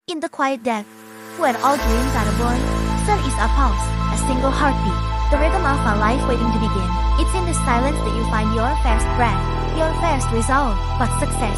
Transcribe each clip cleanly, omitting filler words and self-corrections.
In the quiet depth, where all dreams are born, sun is a pulse, a single heartbeat, the rhythm of a life waiting to begin. It's in the silence that you find your first breath, your first resolve. But success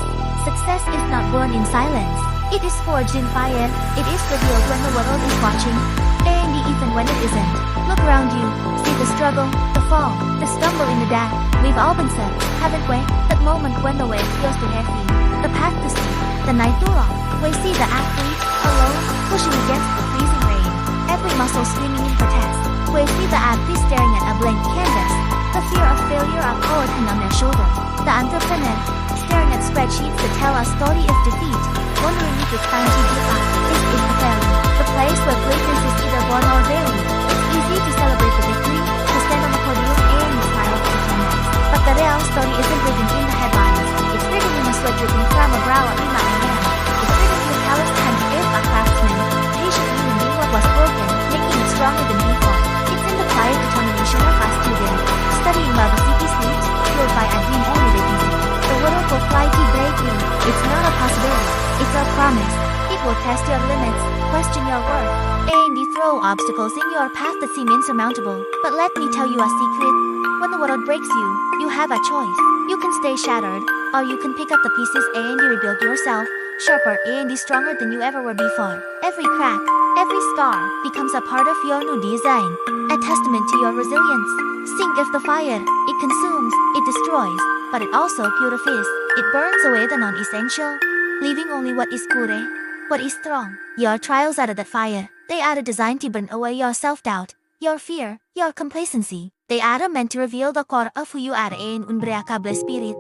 is not born in silence. It is forged in fire. It is revealed when the world is watching, and even when it isn't. Look around you, see the struggle, the fall, the stumble in the dark. We've all been set, haven't we? That moment when the weight feels too heavy, the path too steep, the night too long. We see the athlete, alone, pushing against the freezing rain, every muscle screaming in protest. We see the athlete staring at a blank canvas, the fear of failure a poet on their shoulder. The entrepreneur, staring at spreadsheets that tell a story of defeat, wondering if it's time to give up. This is the valley, the place where greatness is either born or buried. It's easy to celebrate the victory, to stand on the podium and smile at the comments. But the real story isn't written in the headlines. It's written in a sweat dripping from a brow at midnight man. It's written in calloused hands if a craftsman, patiently mending what was broken, making it stronger than before. It's in the quiet determination of a student, studying while the city sleeps, fueled by a dream only they can see. The world will fly to break you. It's not a possibility, it's a promise. It will test your limits, question your worth, and throw obstacles in your path that seem insurmountable. But let me tell you a secret. When the world breaks you, you have a choice. You can stay shattered, or you can pick up the pieces and rebuild yourself, sharper and stronger than you ever were before. Every crack, every scar, becomes a part of your new design, a testament to your resilience. Think of the fire. It consumes, it destroys, but it also purifies. It burns away the non-essential, leaving only what is pure, what is strong. Your trials are that fire. They are designed to burn away your self-doubt, your fear, your complacency. They are meant to reveal the core of who you are in unbreakable spirit,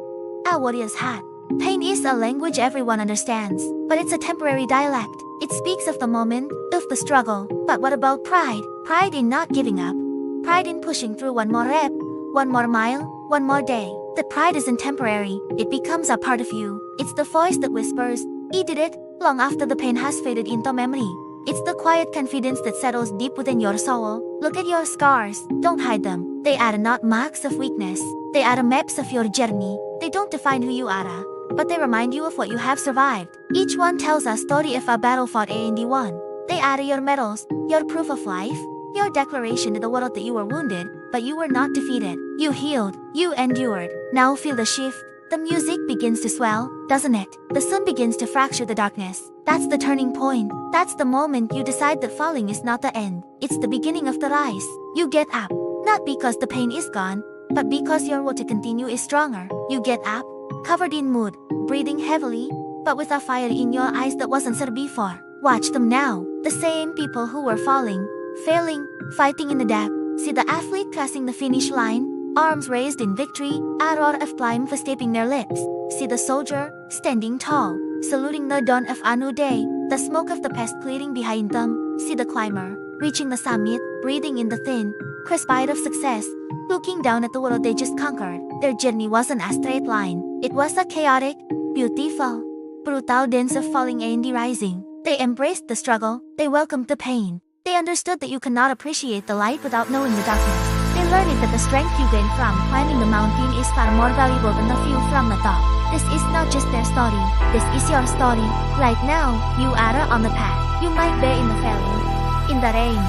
a warrior's heart. Pain is a language everyone understands, but it's a temporary dialect. It speaks of the moment, of the struggle. But what about pride? Pride in not giving up. Pride in pushing through one more rep, one more mile, one more day. That pride isn't temporary. It becomes a part of you. It's the voice that whispers, "He did it," long after the pain has faded into memory. It's the quiet confidence that settles deep within your soul. Look at your scars. Don't hide them. They are not marks of weakness. They are maps of your journey. They don't define who you are, but they remind you of what you have survived. Each one tells a story of a battle fought and won. They are your medals, your proof of life, your declaration to the world that you were wounded, but you were not defeated. You healed. You endured. Now feel the shift. The music begins to swell, doesn't it? The sun begins to fracture the darkness. That's the turning point. That's the moment you decide that falling is not the end. It's the beginning of the rise. You get up, not because the pain is gone, but because your will to continue is stronger. You get up, covered in mud, breathing heavily, but with a fire in your eyes that wasn't there before. Watch them now. The same people who were falling, failing, fighting in the dark. See the athlete crossing the finish line, arms raised in victory, a roar of triumph escaping their lips. See the soldier, standing tall, saluting the dawn of a new day, the smoke of the past clearing behind them. See the climber, reaching the summit, breathing in the thin, crisp air of success, looking down at the world they just conquered. Their journey wasn't a straight line. It was a chaotic, beautiful, brutal dance of falling and rising. They embraced the struggle. They welcomed the pain. They understood that you cannot appreciate the light without knowing the darkness. They learned that the strength you gain from climbing the mountain is far more valuable than the view from the top. This is not just their story. This is your story. Right now, you are on the path. You might be in the valley, in the rain,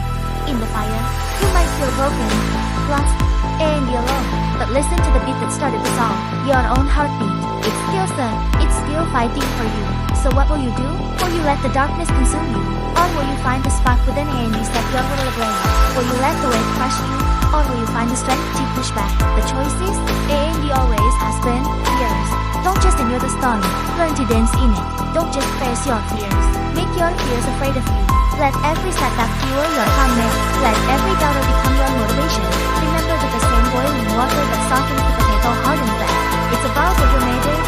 in the fire. You might feel broken, lost, and alone. But listen to the beat that started this all. Your own heartbeat. It's still there. It's still fighting for you. So what will you do? Will you let the darkness consume you? Or will you find the spark within and you set your will ablaze? Will you let the weight crush you? Or will you find the strength to push back? The choice is, and always has been, yours. Don't just endure the storm. Learn to dance in it. Don't just face your fears. Make your fears afraid of you. Let every setback fuel your calmness. Let every doubter become your motivation. Remember that the same boiling water that softens the potato hardens them. It's about what you made it,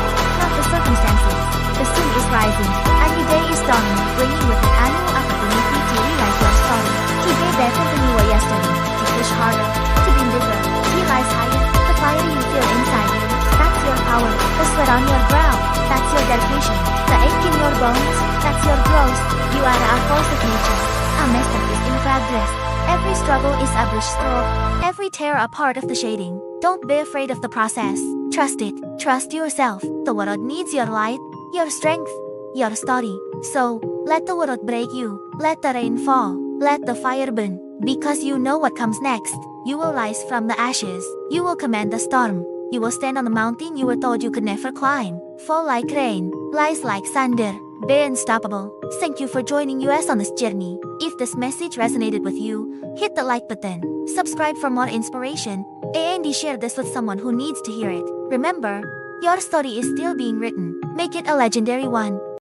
not the circumstances. The sun is rising. A new day is dawning, bringing with it a new opportunity to rewrite your story. To be better than you were yesterday. To push harder. To be bigger. To rise higher. The fire you feel inside you. That's your power. The sweat on your brow. That's your dedication. The ache in your bones. That's your growth. You are a force of nature. A masterpiece in progress. Every struggle is a brushstroke. Every tear a part of the shading. Don't be afraid of the process. Trust it. Trust yourself. The world needs your light, your strength, your story. So, let the world break you, let the rain fall, let the fire burn, because you know what comes next. You will rise from the ashes, you will command the storm, you will stand on the mountain you were told you could never climb, fall like rain, rise like thunder, be unstoppable. Thank you for joining us on this journey. If this message resonated with you, hit the like button, subscribe for more inspiration, and share this with someone who needs to hear it. Remember, your story is still being written. Make it a legendary one.